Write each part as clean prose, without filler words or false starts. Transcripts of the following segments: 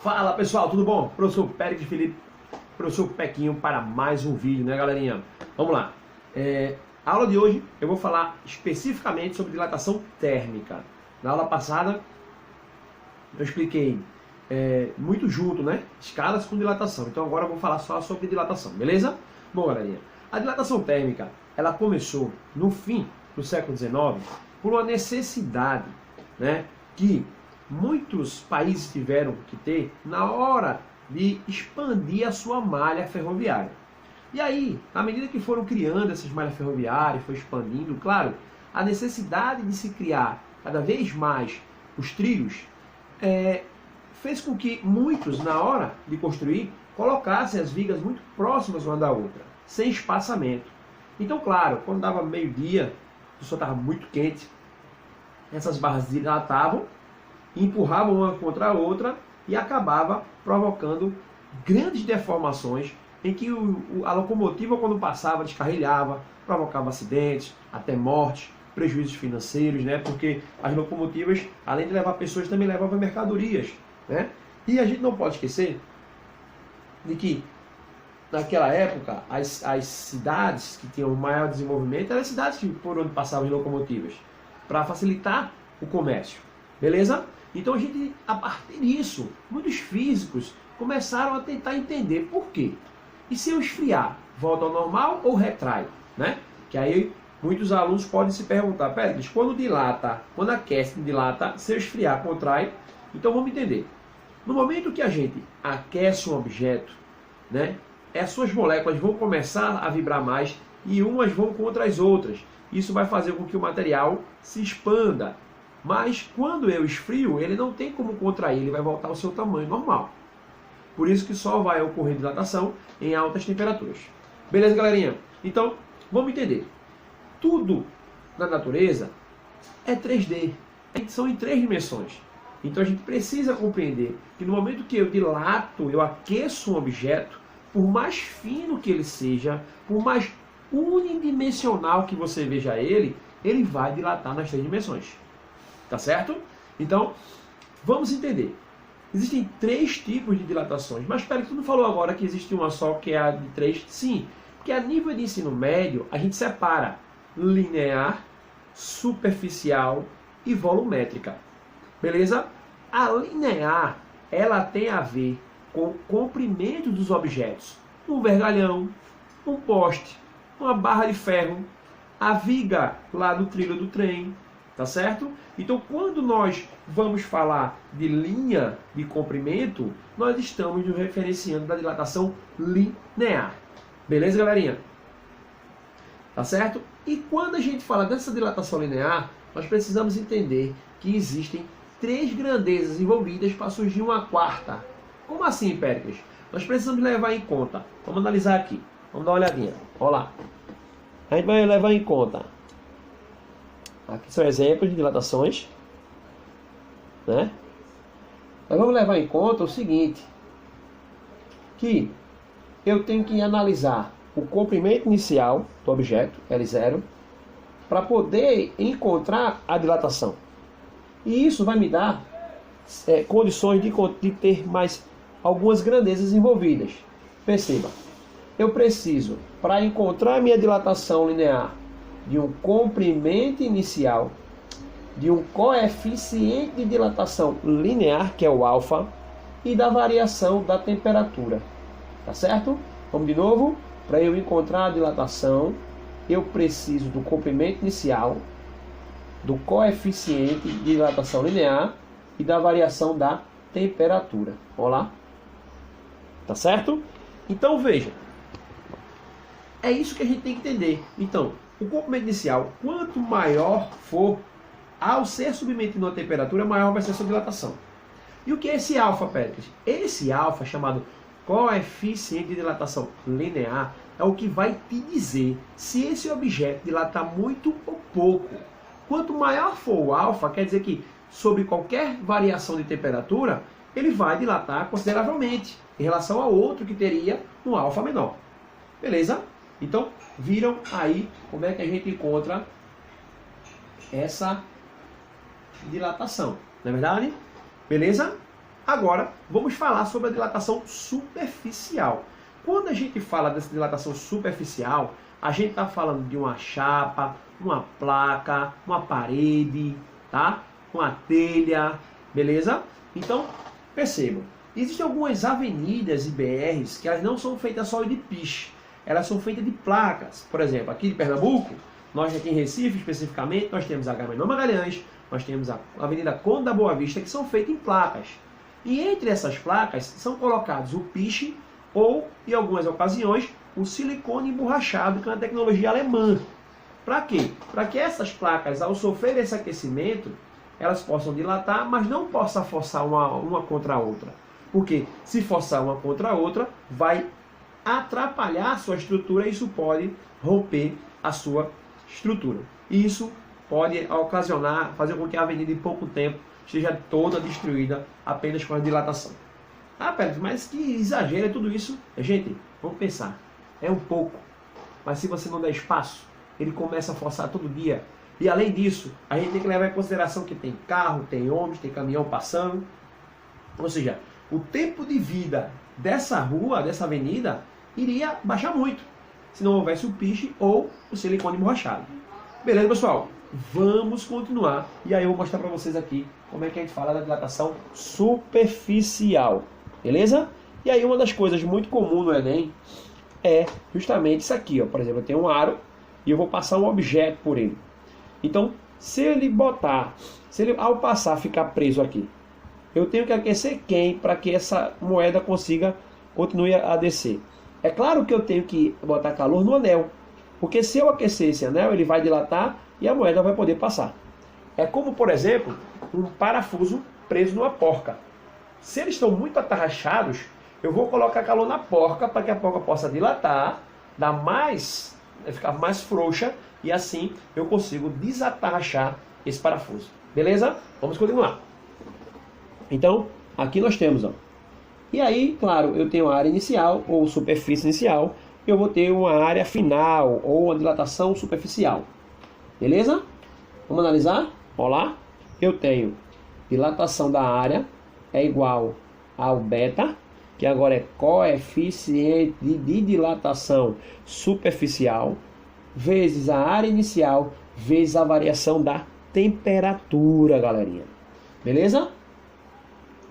Fala pessoal, tudo bom? Professor Péricles Felipe, professor Pequinho para mais um vídeo, né galerinha? Vamos lá. A aula de hoje eu vou falar especificamente sobre dilatação térmica. Na aula passada eu expliquei muito junto, né? Escalas com dilatação. Então agora eu vou falar só sobre dilatação, beleza? Bom galerinha, a dilatação térmica ela começou no fim do século XIX por uma necessidade, né? Que muitos países tiveram que ter na hora de expandir a sua malha ferroviária. E aí, à medida que foram criando essas malhas ferroviárias, foi expandindo, claro, a necessidade de se criar cada vez mais os trilhos fez com que muitos, na hora de construir, colocassem as vigas muito próximas uma da outra, sem espaçamento. Então, claro, quando dava meio-dia, o sol estava muito quente, essas barras dilatavam, empurravam uma contra a outra e acabava provocando grandes deformações em que a locomotiva, quando passava, descarrilhava, provocava acidentes, até mortes, prejuízos financeiros, né? Porque as locomotivas, além de levar pessoas, também levavam mercadorias, né? E a gente não pode esquecer de que naquela época as cidades que tinham maior desenvolvimento eram as cidades por onde passavam as locomotivas, para facilitar o comércio, beleza? Então a gente, a partir disso, muitos físicos começaram a tentar entender por quê. E se eu esfriar, volta ao normal ou retrai, né? Que aí muitos alunos podem se perguntar, Péricles, quando dilata, quando aquece, dilata, se eu esfriar, contrai. Então vamos entender. No momento que a gente aquece um objeto, né? As suas moléculas vão começar a vibrar mais e umas vão contra as outras. Isso vai fazer com que o material se expanda. Mas quando eu esfrio, ele não tem como contrair, ele vai voltar ao seu tamanho normal. Por isso que só vai ocorrer dilatação em altas temperaturas. Beleza, galerinha? Então, vamos entender. Tudo na natureza é 3D. São em 3 dimensões. Então a gente precisa compreender que no momento que eu dilato, eu aqueço um objeto, por mais fino que ele seja, por mais unidimensional que você veja ele vai dilatar nas 3 dimensões. Tá certo? Então, vamos entender. Existem 3 tipos de dilatações. Mas espera que tu não falou agora que existe uma só, que é a de 3? Sim, porque a nível de ensino médio, a gente separa linear, superficial e volumétrica. Beleza? A linear, ela tem a ver com o comprimento dos objetos. Um vergalhão, um poste, uma barra de ferro, a viga lá do trilho do trem. Tá certo? Então, quando nós vamos falar de linha de comprimento, nós estamos nos referenciando da dilatação linear. Beleza, galerinha? Tá certo? E quando a gente fala dessa dilatação linear, nós precisamos entender que existem 3 grandezas envolvidas para surgir uma 4ª. Como assim, Péricles? Nós precisamos levar em conta. Vamos analisar aqui. Vamos dar uma olhadinha. Olha lá. A gente vai levar em conta. Aqui são exemplos de dilatações, né? Nós vamos levar em conta o seguinte, que eu tenho que analisar o comprimento inicial do objeto, L0, para poder encontrar a dilatação. E isso vai me dar condições de ter mais algumas grandezas envolvidas. Perceba, eu preciso, para encontrar a minha dilatação linear, de um comprimento inicial, de um coeficiente de dilatação linear, que é o alfa, e da variação da temperatura. Tá certo? Vamos de novo. Para eu encontrar a dilatação, eu preciso do comprimento inicial, do coeficiente de dilatação linear e da variação da temperatura. Vamos lá? Tá certo? Então veja. É isso que a gente tem que entender. Então, o comprimento inicial, quanto maior for, ao ser submetido a uma temperatura, maior vai ser a sua dilatação. E o que é esse alfa, Péricles? Esse alfa, chamado coeficiente de dilatação linear, é o que vai te dizer se esse objeto dilata muito ou pouco. Quanto maior for o alfa, quer dizer que, sobre qualquer variação de temperatura, ele vai dilatar consideravelmente, em relação ao outro que teria um alfa menor. Beleza? Então, viram aí como é que a gente encontra essa dilatação, não é verdade? Beleza? Agora, vamos falar sobre a dilatação superficial. Quando a gente fala dessa dilatação superficial, a gente está falando de uma chapa, uma placa, uma parede, tá? Uma telha, beleza? Então, percebam, existem algumas avenidas e BRs que elas não são feitas só de piche, elas são feitas de placas. Por exemplo, aqui de Pernambuco, nós aqui em Recife especificamente, nós temos a Agamenon Magalhães, nós temos a Avenida Conde da Boa Vista, que são feitas em placas. E entre essas placas são colocados o piche ou, em algumas ocasiões, o silicone emborrachado, que é uma tecnologia alemã. Para quê? Para que essas placas, ao sofrer esse aquecimento, elas possam dilatar, mas não possam forçar uma contra a outra. Porque se forçar uma contra a outra, vai atrapalhar a sua estrutura e isso pode romper a sua estrutura. E isso pode ocasionar, fazer com que a avenida em pouco tempo esteja toda destruída apenas com a dilatação. Ah, Pérez, mas que exagero é tudo isso? Gente, vamos pensar. É um pouco. Mas se você não der espaço, ele começa a forçar todo dia. E além disso, a gente tem que levar em consideração que tem carro, tem ônibus, tem caminhão passando. Ou seja, o tempo de vida dessa rua, dessa avenida, iria baixar muito. Se não houvesse o piche ou o silicone emborrachado. Beleza, pessoal? Vamos continuar. E aí eu vou mostrar para vocês aqui como é que a gente fala da dilatação superficial. Beleza? E aí uma das coisas muito comuns no Enem é justamente isso aqui. Ó. Por exemplo, eu tenho um aro e eu vou passar um objeto por ele. Então, se ele ao passar ficar preso aqui, eu tenho que aquecer quem para que essa moeda continue a descer? É claro que eu tenho que botar calor no anel, porque se eu aquecer esse anel, ele vai dilatar e a moeda vai poder passar. É como, por exemplo, um parafuso preso numa porca. Se eles estão muito atarrachados, eu vou colocar calor na porca para que a porca possa dilatar, ficar mais frouxa e assim eu consigo desatarrachar esse parafuso. Beleza? Vamos continuar. Então, aqui nós temos, ó. E aí, claro, eu tenho a área inicial ou superfície inicial, eu vou ter uma área final ou uma dilatação superficial. Beleza? Vamos analisar? Olha lá. Eu tenho dilatação da área é igual ao beta, que agora é coeficiente de dilatação superficial, vezes a área inicial, vezes a variação da temperatura, galerinha. Beleza?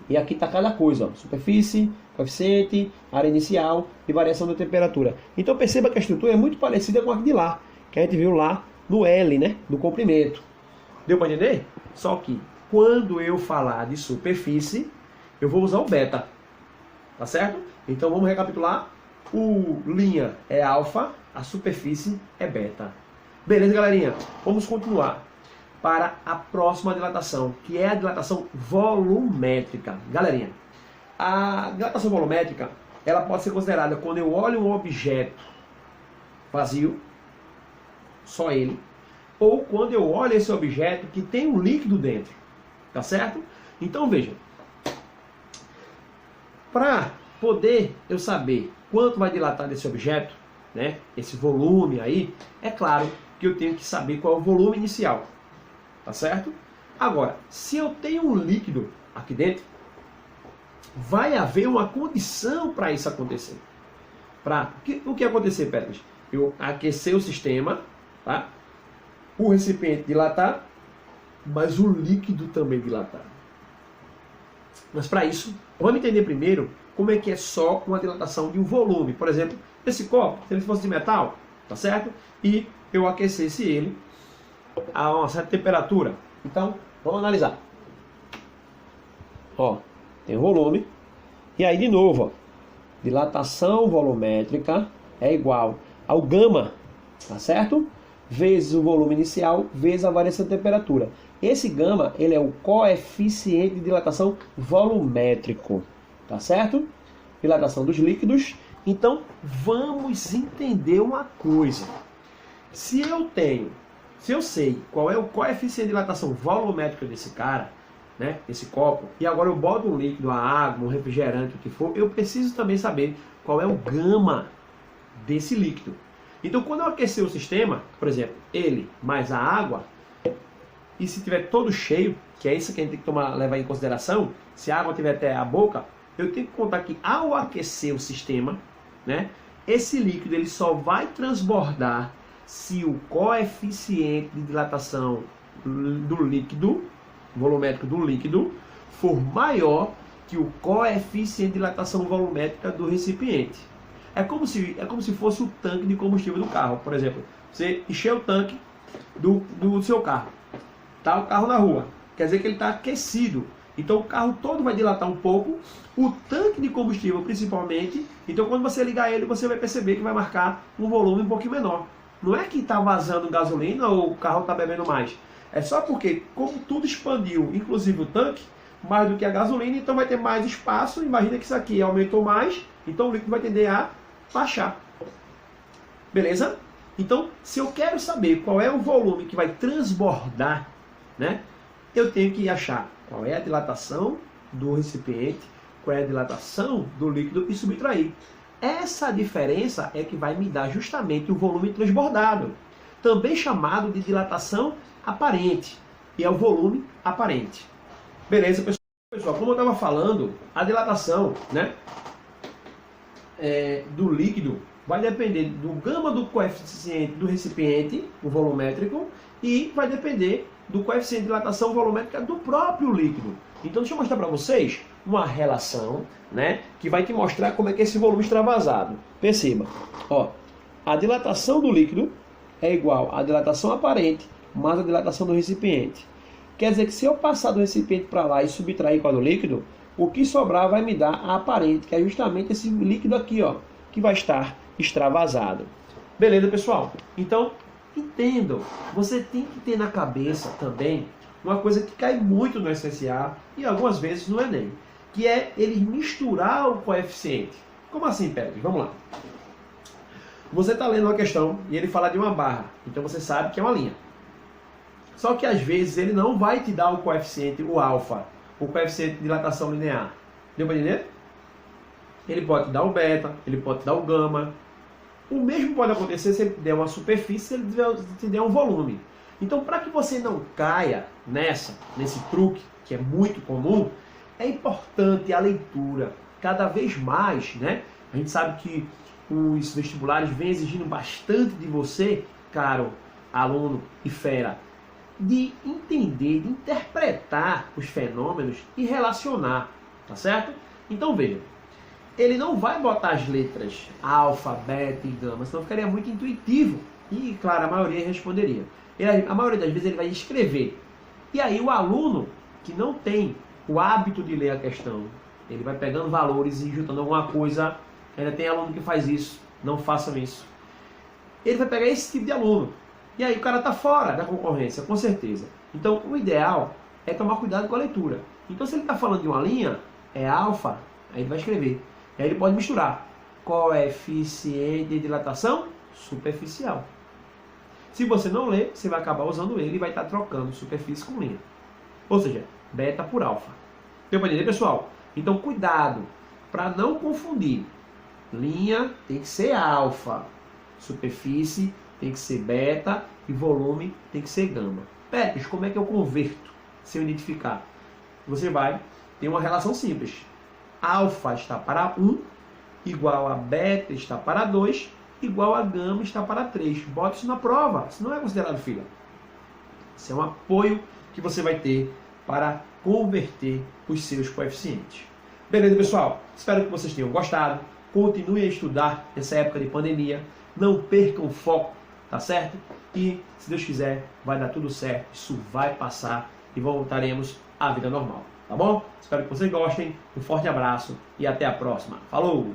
E aqui está cada coisa, ó. Superfície, coeficiente, área inicial e variação da temperatura. Então perceba que a estrutura é muito parecida com a de lá, que a gente viu lá no L, né, do comprimento. Deu para entender? Só que quando eu falar de superfície, eu vou usar o beta. Tá certo? Então vamos recapitular. O linha é alfa, a superfície é beta. Beleza, galerinha? Vamos continuar para a próxima dilatação, que é a dilatação volumétrica. Galerinha, a dilatação volumétrica, ela pode ser considerada quando eu olho um objeto vazio, só ele, ou quando eu olho esse objeto que tem um líquido dentro. Tá certo? Então veja, para poder eu saber quanto vai dilatar desse objeto, né, esse volume aí, é claro que eu tenho que saber qual é o volume inicial. Tá certo? Agora, se eu tenho um líquido aqui dentro, vai haver uma condição para isso acontecer. O que acontecer, Pérez? Eu aquecer o sistema, tá? O recipiente dilatar, mas o líquido também dilatar. Mas para isso, vamos entender primeiro como é que é só uma dilatação de um volume. Por exemplo, esse copo, se ele fosse de metal, tá certo? E eu aquecesse ele a uma certa temperatura. Então, vamos analisar. Ó, tem o volume. E aí, de novo, ó, dilatação volumétrica é igual ao gama, tá certo? Vezes o volume inicial, vezes a variação de temperatura. Esse gama, ele é o coeficiente de dilatação volumétrico, tá certo? Dilatação dos líquidos. Então, vamos entender uma coisa. Se eu sei qual é o coeficiente de dilatação volumétrica desse cara, né, esse copo, e agora eu boto um líquido, a água, um refrigerante, o que for, eu preciso também saber qual é o gama desse líquido. Então, quando eu aquecer o sistema, por exemplo, ele mais a água, e se tiver todo cheio, que é isso que a gente tem que levar em consideração, se a água tiver até a boca, eu tenho que contar que ao aquecer o sistema, né, esse líquido ele só vai transbordar se o coeficiente de dilatação do líquido, volumétrico do líquido, for maior que o coeficiente de dilatação volumétrica do recipiente. É como se fosse o tanque de combustível do carro. Por exemplo, você encheu o tanque do seu carro. Tá o carro na rua. Quer dizer que ele está aquecido. Então o carro todo vai dilatar um pouco. O tanque de combustível principalmente. Então quando você ligar ele, você vai perceber que vai marcar um volume um pouquinho menor. Não é que está vazando gasolina ou o carro está bebendo mais. É só porque, como tudo expandiu, inclusive o tanque, mais do que a gasolina, então vai ter mais espaço. Imagina que isso aqui aumentou mais, então o líquido vai tender a baixar. Beleza? Então, se eu quero saber qual é o volume que vai transbordar, né, eu tenho que achar qual é a dilatação do recipiente, qual é a dilatação do líquido e subtrair. Essa diferença é que vai me dar justamente o volume transbordado, também chamado de dilatação aparente, e é o volume aparente. Beleza, pessoal? Como eu estava falando, a dilatação, né, do líquido vai depender do gama do coeficiente do recipiente, o volumétrico, e vai depender do coeficiente de dilatação volumétrica do próprio líquido. Então deixa eu mostrar para vocês uma relação, né, que vai te mostrar como é que esse volume está vazado. Perceba, ó, a dilatação do líquido é igual à dilatação aparente mais a dilatação do recipiente. Quer dizer que se eu passar do recipiente para lá e subtrair com a do líquido, o que sobrar vai me dar a aparente, que é justamente esse líquido aqui, ó, que vai estar extravasado. Beleza, pessoal? Então, entendam, você tem que ter na cabeça também uma coisa que cai muito no SSA e algumas vezes no Enem, que é ele misturar o coeficiente. Como assim, Pérez? Vamos lá. Você está lendo uma questão e ele fala de uma barra, então você sabe que é uma linha. Só que às vezes ele não vai te dar o coeficiente, o alfa, o coeficiente de dilatação linear. Deu para entender? Ele pode te dar o beta, ele pode te dar o gama. O mesmo pode acontecer se ele der uma superfície, se ele te der um volume. Então, para que você não caia nesse truque, que é muito comum, é importante a leitura. Cada vez mais, né? A gente sabe que os vestibulares vêm exigindo bastante de você, caro aluno e fera, de entender, de interpretar os fenômenos e relacionar, tá certo? Então veja, ele não vai botar as letras alfa, beta e gama, senão ficaria muito intuitivo e, claro, a maioria responderia. A maioria das vezes ele vai escrever. E aí o aluno que não tem o hábito de ler a questão, ele vai pegando valores e juntando alguma coisa. Ainda tem aluno que faz isso, não façam isso. Ele vai pegar esse tipo de aluno. E aí o cara está fora da concorrência, com certeza. Então o ideal é tomar cuidado com a leitura. Então se ele está falando de uma linha, é alfa, aí ele vai escrever. E aí ele pode misturar coeficiente de dilatação superficial. Se você não ler, você vai acabar usando ele e vai estar trocando superfície com linha. Ou seja, beta por alfa. Deu para entender, pessoal? Então cuidado para não confundir. Linha tem que ser alfa, superfície tem que ser beta e volume tem que ser gama. Pérez, como é que eu converto se eu identificar? Você vai ter uma relação simples. Alfa está para 1, igual a beta está para 2, igual a gama está para 3. Bota isso na prova, isso não é considerado fila. Isso é um apoio que você vai ter para converter os seus coeficientes. Beleza, pessoal? Espero que vocês tenham gostado. Continue a estudar nessa época de pandemia. Não percam o foco, tá certo? E, se Deus quiser, vai dar tudo certo. Isso vai passar e voltaremos à vida normal, tá bom? Espero que vocês gostem. Um forte abraço e até a próxima. Falou!